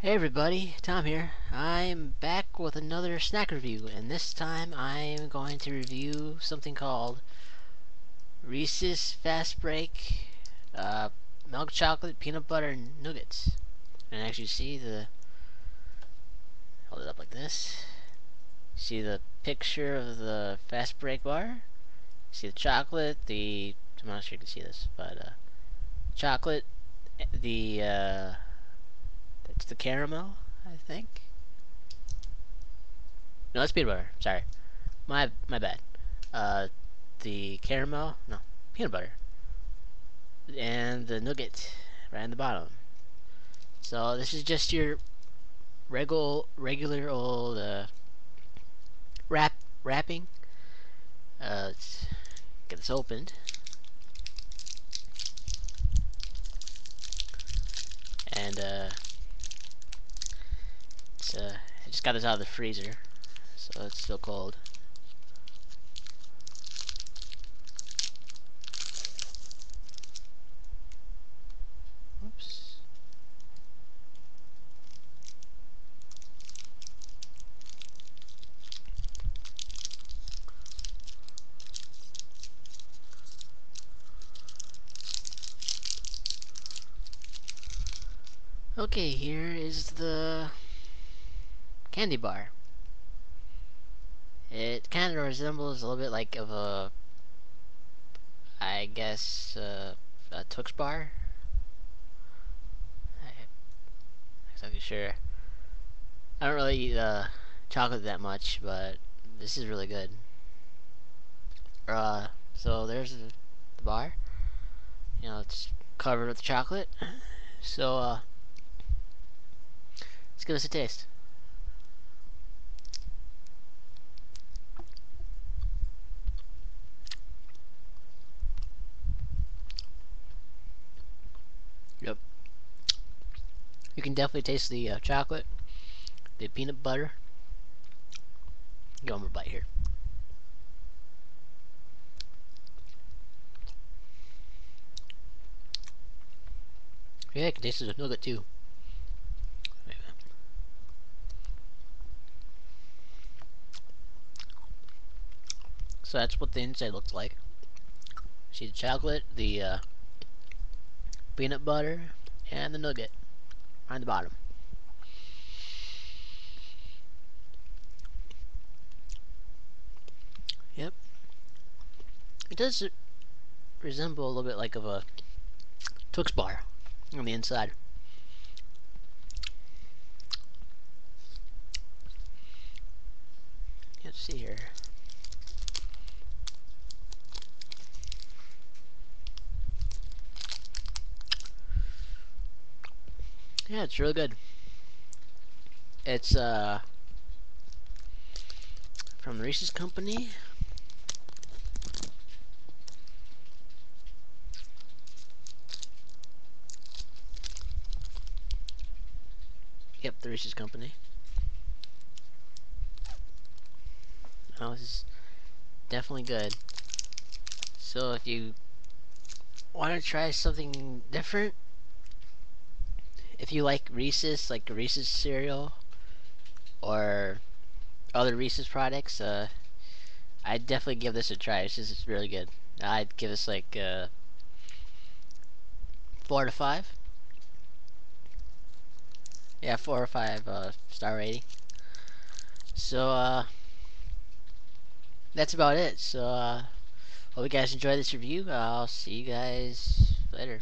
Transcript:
Hey everybody, Tom here. I'm back with another snack review, and this time I'm going to review something called Reese's Fast Break Milk Chocolate Peanut Butter Nuggets. And actually hold it up like this. See the picture of the Fast Break bar? See the chocolate, I'm not sure you can see this, but chocolate, that's the caramel, I think. No, it's peanut butter. Sorry. My bad. Uh, the caramel, no, peanut butter, and the nugget right on the bottom. So this is just your regular old wrapping. Let's get this opened, and I just got this out of the freezer, so it's still cold. Oops. Okay, here is the candy bar. It kind of resembles a little bit like of I guess, a Twix bar. I'm not exactly sure. I don't really eat chocolate that much, but this is really good. So there's the bar. You know, it's covered with chocolate. So, let's give this a taste. Yep. You can definitely taste the chocolate, the peanut butter. Give them a bite here. Yeah, I can taste the nugget too. So that's what the inside looks like. See the chocolate, the peanut butter, and the nugget on the bottom. Yep. It does resemble a little bit like of a Twix bar on the inside. Let's see here. Yeah, it's really good. It's from the Reese's company. Yep, the Reese's company. Oh, this is definitely good. So if you want to try something different, if you like Reese's cereal or other Reese's products, I'd definitely give this a try. This is really good. I'd give this like 4 to 5. Yeah, 4 or 5 star rating. So that's about it. So hope you guys enjoyed this review. I'll see you guys later.